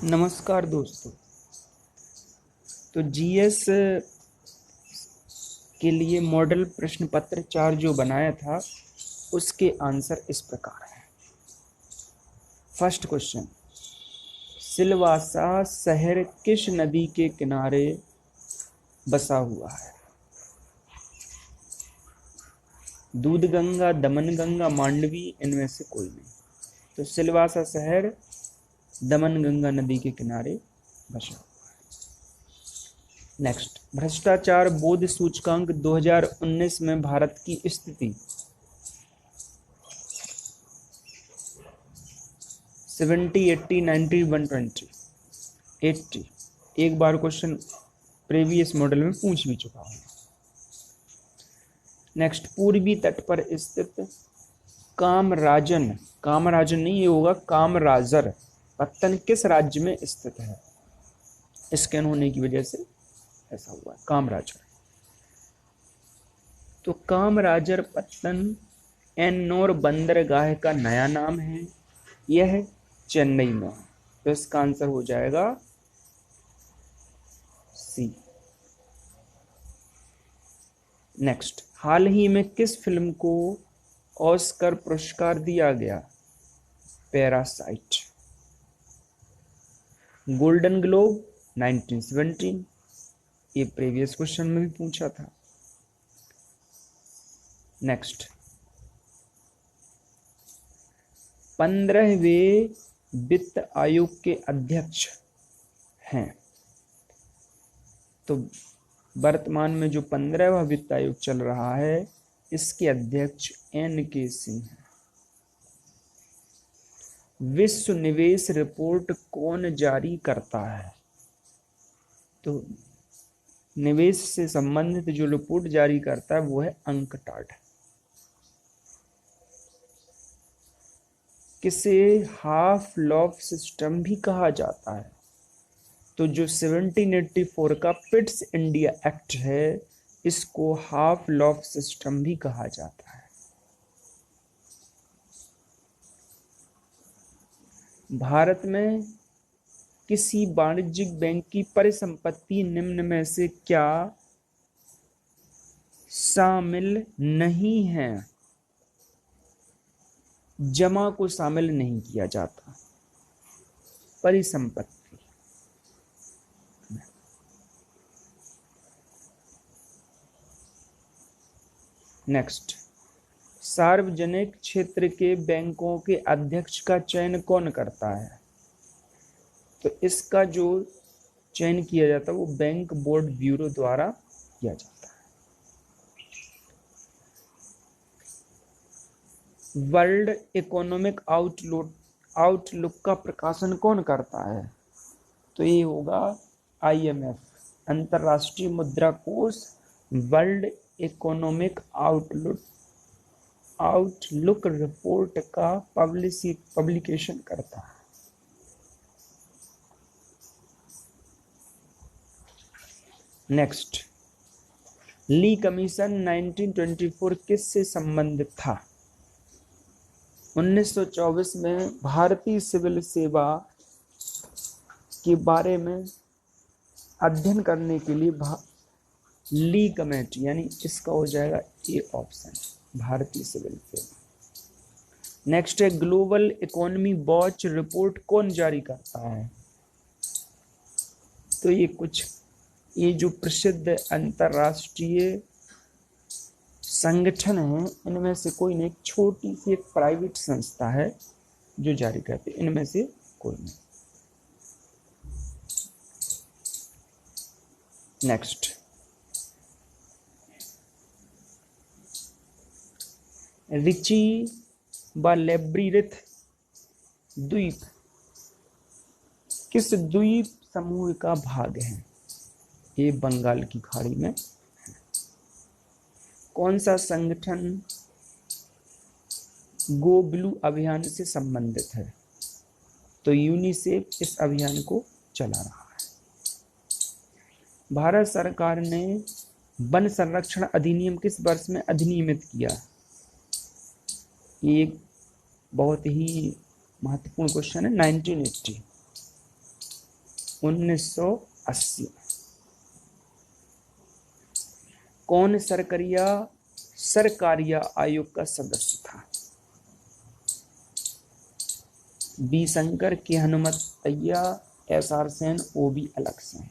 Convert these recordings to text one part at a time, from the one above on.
नमस्कार दोस्तों। तो जीएस के लिए मॉडल प्रश्न पत्र 4 जो बनाया था उसके आंसर इस प्रकार है। फर्स्ट क्वेश्चन, सिलवासा शहर किस नदी के किनारे बसा हुआ है? दूधगंगा, दमनगंगा, मांडवी, इनमें से कोई नहीं। तो सिलवासा शहर दमनगंगा नदी के किनारे बसा हुआ। नेक्स्ट, भ्रष्टाचार बोध सूचकांक 2019 में भारत की स्थिति 70, 80, 90, 120, 80। एक बार क्वेश्चन प्रीवियस मॉडल में पूछ भी चुका हूं। नेक्स्ट, पूर्वी तट पर स्थित कामराजन, कामराजन नहीं ये होगा कामराजर पत्तन किस राज्य में स्थित है? स्कैन होने की वजह से ऐसा हुआ है कामराजर। तो कामराजर पत्तन एन्नोर बंदरगाह का नया नाम है, यह चेन्नई में है। तो इसका आंसर हो जाएगा सी। नेक्स्ट, हाल ही में किस फिल्म को ऑस्कर पुरस्कार दिया गया? पैरासाइट। गोल्डन ग्लोब 1917, ये प्रीवियस क्वेश्चन में भी पूछा था। नेक्स्ट, 15वें वित्त आयोग के अध्यक्ष हैं। तो वर्तमान में जो 15वां वित्त आयोग चल रहा है इसके अध्यक्ष एन.के. सिंह हैं। विश्व निवेश रिपोर्ट कौन जारी करता है? तो निवेश से संबंधित जो रिपोर्ट जारी करता है वो है अंकटाड। किसे हाफ लॉफ सिस्टम भी कहा जाता है? तो जो 1784 का पिट्स इंडिया एक्ट है इसको हाफ लॉफ सिस्टम भी कहा जाता है। भारत में किसी वाणिज्यिक बैंक की परिसंपत्ति निम्न में से क्या शामिल नहीं है? जमा को शामिल नहीं किया जाता परिसंपत्ति। नेक्स्ट, सार्वजनिक क्षेत्र के बैंकों के अध्यक्ष का चयन कौन करता है? तो इसका जो चयन किया जाता है वो बैंक बोर्ड ब्यूरो द्वारा किया जाता है। वर्ल्ड इकोनॉमिक आउटलुक का प्रकाशन कौन करता है? तो ये होगा IMF, अंतर्राष्ट्रीय मुद्रा कोष वर्ल्ड इकोनॉमिक आउटलुक रिपोर्ट का पब्लिकेशन करता है। नेक्स्ट, ली कमीशन 1924 किससे संबंधित था? 1924 में भारतीय सिविल सेवा के बारे में अध्ययन करने के लिए ली कमेटी, यानी इसका हो जाएगा ए ऑप्शन, भारतीय सिविल सेवा। नेक्स्ट है, ग्लोबल इकोनॉमी वॉच रिपोर्ट कौन जारी करता है? तो ये जो प्रसिद्ध अंतरराष्ट्रीय संगठन है इनमें से कोई नहीं, छोटी सी एक प्राइवेट संस्था है जो जारी करती है, इनमें से कोई नहीं। नेक्स्ट, रिची व लेब्रिरिथ द्वीप किस द्वीप समूह का भाग है? ये बंगाल की खाड़ी में। कौन सा संगठन गो ब्लू अभियान से संबंधित है? तो यूनिसेफ इस अभियान को चला रहा है। भारत सरकार ने वन संरक्षण अधिनियम किस वर्ष में अधिनियमित किया? ये एक बहुत ही महत्वपूर्ण क्वेश्चन है। 1980। 1980। कौन सरकारिया आयोग का सदस्य था? बी शंकर, के हनुमतैया, SR सेन, OB अलग सेन।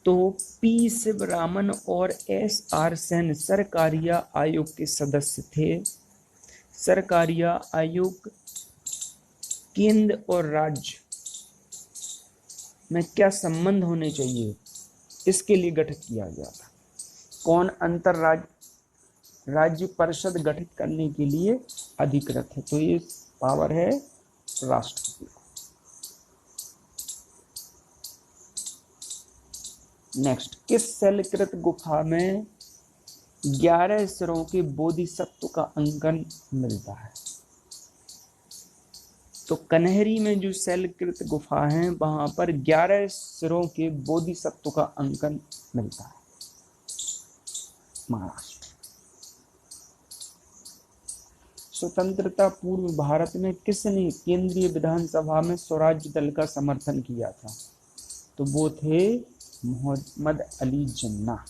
तो पी शिवरामन और SR सेन सरकारिया आयोग के सदस्य थे। सरकारिया आयोग केंद्र और राज्य में क्या संबंध होने चाहिए, इसके लिए गठित किया गया था। कौन राज्य परिषद गठित करने के लिए अधिकृत है? तो ये पावर है राष्ट्रपति को। नेक्स्ट, किस शैलकृत गुफा में 11 सिरों के बोधिसत्व का अंकन मिलता है? तो कन्हरी में जो शैलकृत गुफा है वहां पर 11 सिरों के बोधिसत्व का अंकन मिलता है, महाराष्ट्र। स्वतंत्रता पूर्व भारत में किसने केंद्रीय विधानसभा में स्वराज दल का समर्थन किया था? तो वो थे मोहम्मद अली जिन्ना,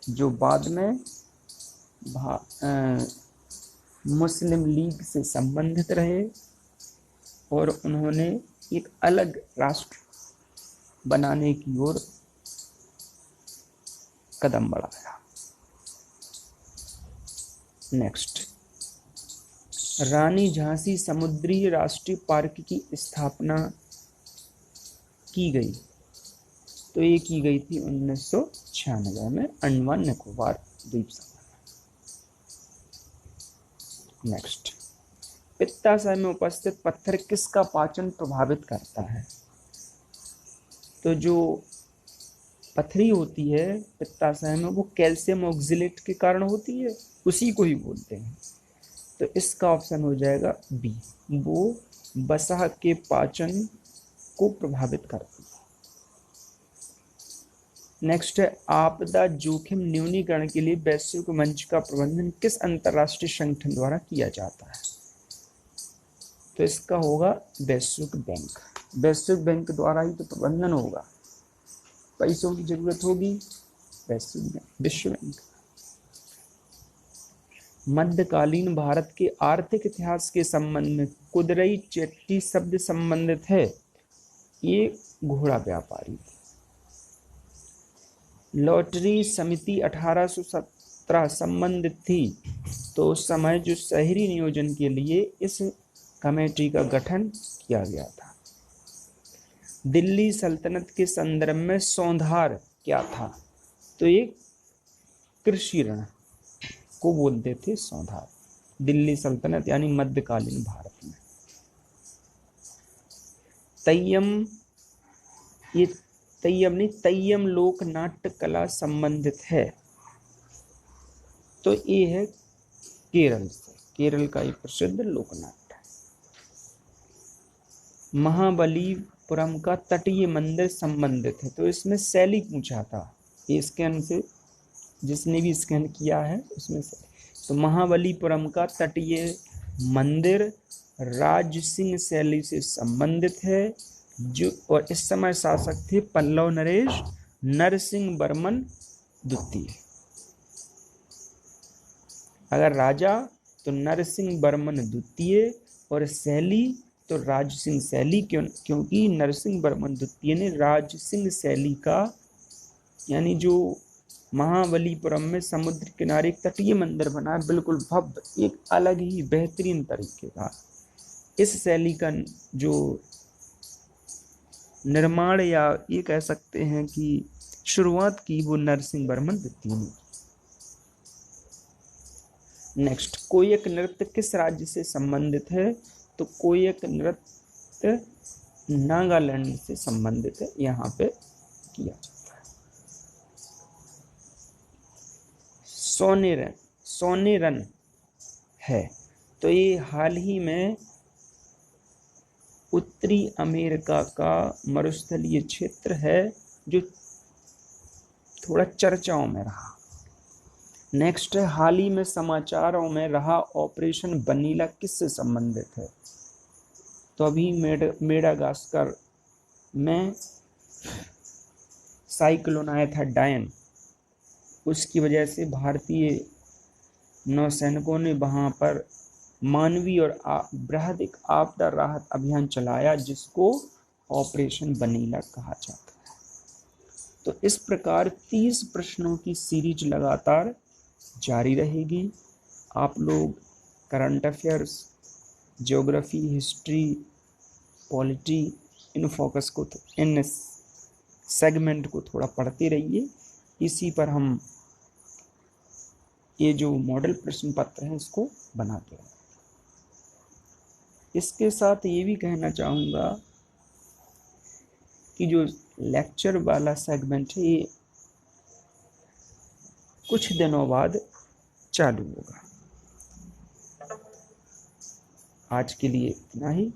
जो बाद में मुस्लिम लीग से संबंधित रहे और उन्होंने एक अलग राष्ट्र बनाने की ओर कदम बढ़ाया। नेक्स्ट, रानी झांसी समुद्री राष्ट्रीय पार्क की स्थापना की गई, तो ये की गई थी 1996 में अंडमान निकोबार द्वीप समूह। नेक्स्ट, पित्ताशय में उपस्थित पत्थर किसका पाचन प्रभावित करता है? तो जो पथरी होती है पित्ताशय में वो कैल्शियम ऑक्जेलेट के कारण होती है, उसी को ही बोलते हैं। तो इसका ऑप्शन हो जाएगा बी, वो वसा के पाचन को प्रभावित करती है। नेक्स्ट है, आपदा जोखिम न्यूनीकरण के लिए वैश्विक मंच का प्रबंधन किस अंतरराष्ट्रीय संगठन द्वारा किया जाता है? तो इसका होगा वैश्विक बैंक। वैश्विक बैंक द्वारा ही तो प्रबंधन होगा, पैसों की जरूरत होगी वैश्विक बैंक, विश्व बैंक। मध्यकालीन भारत के आर्थिक इतिहास के संबंध में कुदरई चेट्टी शब्द संबंधित है, ये घोड़ा व्यापारी थे। लॉटरी समिति 1817 संबंधित थी, तो उस समय जो शहरी नियोजन के लिए इस कमेटी का गठन किया गया था। दिल्ली सल्तनत के संदर्भ में सौंधार क्या था? तो ये कृषि ऋण को बोलते थे सौंधार, दिल्ली सल्तनत यानी मध्यकालीन भारत में। तैयम लोक नाट्य कला संबंधित है, तो ये है केरल से, केरल का एक प्रसिद्ध लोक नाट्य। महाबलीपुरम का तटीय मंदिर संबंधित है, तो इसमें शैली पूछा था, ये स्कैन से जिसने भी स्कैन किया है उसमें से। तो महाबलीपुरम का तटीय मंदिर राज सिंह शैली से संबंधित है, जो और इस समय शासक थे पल्लव नरेश नरसिंह वर्मन द्वितीय। अगर राजा तो नरसिंह वर्मन द्वितीय और शैली तो राज सिंह शैली, क्योंकि नरसिंह वर्मन द्वितीय ने राज सिंह शैली का यानी जो महाबलीपुरम में समुद्र किनारे एक तटीय मंदिर बना, बिल्कुल भव्य, एक अलग ही बेहतरीन तरीके का। इस शैली का जो निर्माण या ये कह सकते हैं कि शुरुआत की वो नरसिंह वर्मन द्वितीय ने। नेक्स्ट, कोयक नृत्य किस राज्य से संबंधित है? तो कोयक नृत्य नागालैंड से संबंधित है, यहाँ पे किया जाता है। सोनेरन है, तो ये हाल ही में उत्तरी अमेरिका का मरुस्थलीय क्षेत्र है जो थोड़ा चर्चाओं में रहा। नेक्स्ट है, हाल ही में समाचारों में रहा ऑपरेशन वनीला किससे संबंधित है? तो अभी मेडागास्कर में साइक्लोन आया था डायन, उसकी वजह से भारतीय नौसैनिकों ने वहां पर मानवीय और वृहद आपदा राहत अभियान चलाया, जिसको ऑपरेशन वनीला कहा जाता है। तो इस प्रकार 30 प्रश्नों की सीरीज लगातार जारी रहेगी। आप लोग current affairs, geography, history, polity, इन सेगमेंट को थोड़ा पढ़ते रहिए। इसी पर हम ये जो मॉडल प्रश्न पत्र है इसको बनाते हैं। इसके साथ ये भी कहना चाहूँगा कि जो लेक्चर वाला सेगमेंट है ये कुछ दिनों बाद चालू होगा। आज के लिए इतना ही।